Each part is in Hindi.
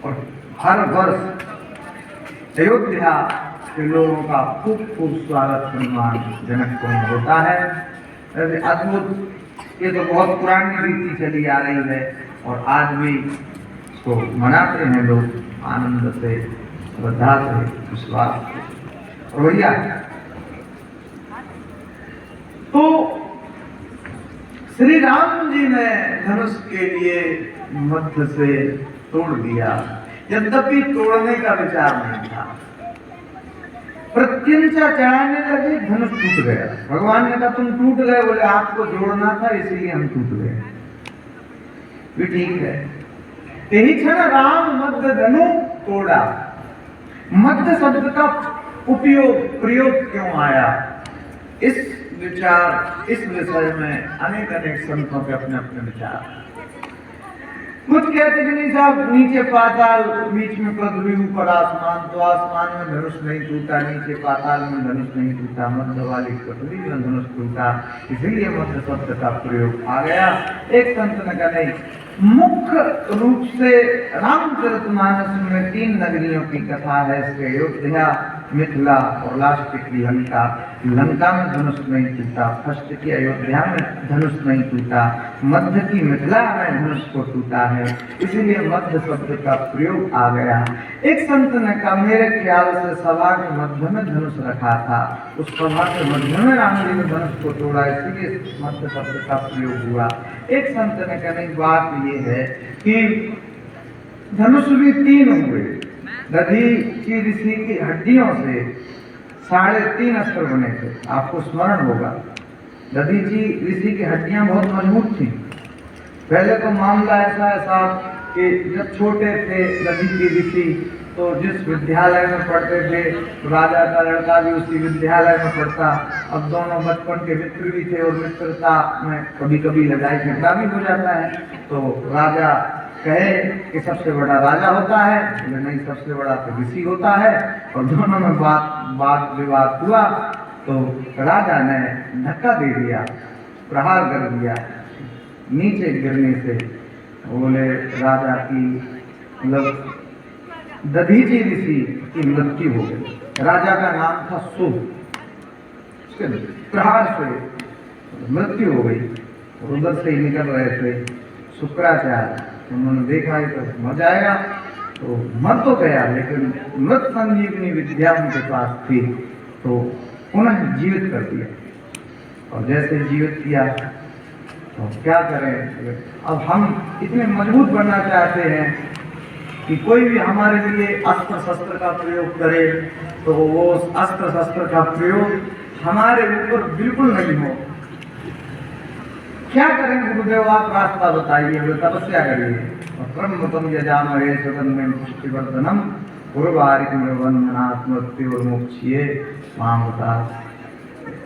और हर वर्ष अयोध्या के लोगों का खूब खूब स्वागत सम्मान जनकपुर में होता है। अद्भुत, ये तो बहुत पुरानी रीति चली आ रही है और आज भी इसको मनाते हैं लोग आनंद से, श्रद्धा से, विश्वास से। और भैया तो श्री राम जी ने धनुष के लिए मध्य से तोड़ दिया, यद्यपि तोड़ने का विचार नहीं था। प्रत्यंचा चढ़ाने लगे, धनुष टूट गया। भगवान ने कहा तुम टूट गए, बोले आपको जोड़ना था इसलिए हम टूट गए। भी ठीक है। यही क्षण राम मध्य धनु तोड़ा। मध्य शब्द का प्रयोग क्यों आया, इस विषय में अनेक संतों के अपने अपने विचार। कुछ कहते कि नहीं साहब, नीचे पाताल, बीच में पृथ्वी, ऊपर आसमान, तो आसमान में धनुष नहीं टूटा, नीचे पाताल में धनुष नहीं टूटा, मध्य वाली पृथ्वी में धनुष टूटा, इसलिए मध्य शब्द का प्रयोग आ गया। एक संत ने कहा नहीं, मुख्य रूप से रामचरितमानस में 3 नगरियों की कथा है। इसके अयोध्या, मिथिला और लास्ट की लंका। लंका में धनुष नहीं टूटा, फर्स्ट की अयोध्या में धनुष नहीं टूटा, मध्य की मिथिला में धनुष को टूटा है, इसीलिए मध्य शब्द का प्रयोग आ गया। एक संत ने कहा मेरे ख्याल से सभा के मध्य में धनुष रखा था, उस सभा के मध्य में राम जी ने धनुष को तोड़ा, इसीलिए मध्य शब्द का प्रयोग हुआ। एक संत ने कहा नहीं, बात ये है कि धनुष भी 3 हुए। दधीचि ऋषि की हड्डियों से 3.5 अस्त्र बने थे, आपको स्मरण होगा। दधीचि ऋषि की हड्डियां बहुत मजबूत थी। पहले तो मामला ऐसा कि जब छोटे थे दधीचि ऋषि तो जिस विद्यालय में पढ़ते थे, राजा का लड़का भी उसी विद्यालय में पढ़ता। अब दोनों बचपन के मित्र भी थे और मित्रता में कभी कभी लड़ाई झगड़ा भी हो जाता है। तो राजा कहे कि सबसे बड़ा राजा होता है, नहीं सबसे बड़ा तो ऋषि होता है, और दोनों में बात विवाद हुआ। तो राजा ने धक्का दे दिया, प्रहार कर दिया नीचे गिरने से। बोले राजा की मतलब दधीचि ऋषि की मृत्यु हो गई। राजा का नाम था शुभ, उसके प्रहार से मृत्यु हो गई। उधर से ही निकल रहे थे शुक्राचार्य, उन्होंने देखा ही तो मर जाएगा, तो मर तो गया लेकिन मृत संजीवनी विद्या उनके पास थी, तो पुनः जीवित कर दिया। और जैसे जीवित किया तो क्या करें, अब हम इतने मजबूत बनना चाहते हैं कि कोई भी हमारे लिए अस्त्र शस्त्र का प्रयोग करे तो वो अस्त्र शस्त्र का प्रयोग हमारे ऊपर बिल्कुल नहीं हो। क्या करें गुरुदेव, आप रास्ता बताइए। तपस्या करिए। ब्रह्मतम यजामहे सुगंधिं पुष्टिवर्धनम गुरुवारिकमृत्युर्मुक्षिये मामृतात्।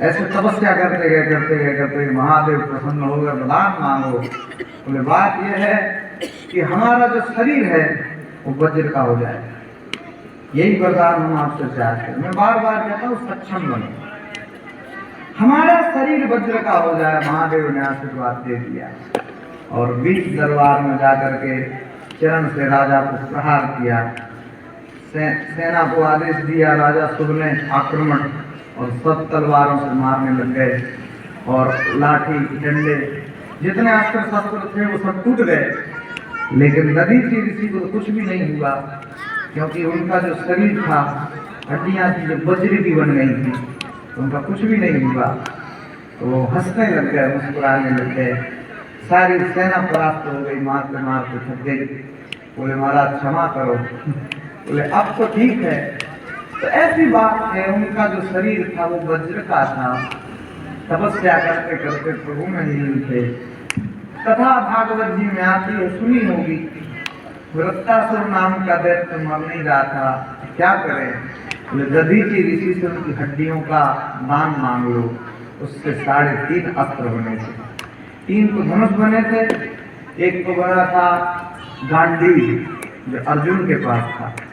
ऐसे तपस्या करते गए महादेव प्रसन्न हो गए, वरदान मांगो। बोले बात यह है कि हमारा जो शरीर है वो वज्र का हो जाए, यही वरदान हम आपसे चाहते हैं। मैं बार बार कहता हूँ सक्षम बनो, हमारा शरीर वज्र का हो जाए। महादेव ने आशीर्वाद दे दिया और बीच दरबार में जाकर के चरण से राजा को प्रहार किया। सेना को आदेश दिया, राजा शुभ ने आक्रमण, और सब तलवारों से मारने लग गए। और लाठी डंडे जितने अस्त्र शस्त्र थे वो सब टूट गए, लेकिन दधीचि ऋषि को कुछ भी नहीं हुआ, क्योंकि उनका जो शरीर था, हड्डियां थी जो वज्र की बन गई थी, उनका कुछ भी नहीं हुआ। तो वो हंसने लग गए, मुस्कुराने लग गए। सारी सेना परास्त हो गई, मारते मारते थक गई। बोले महाराज क्षमा करो। बोले अब तो ठीक है। तो ऐसी बात है, उनका जो शरीर था वो वज्र का था। तपस्या करते करते प्रभु में लीन थे। कथा भागवत जी में आती है, सुनी होगी। वृत्तासुर नाम का दैत्य मर नहीं रहा था, क्या करें। दधीचि ऋषि से उनकी हड्डियों का दान मांग लो। उससे 3.5 अस्त्र बने थे। 3 तो धनुष बने थे, एक तो बना था गांडीव जो अर्जुन के पास था।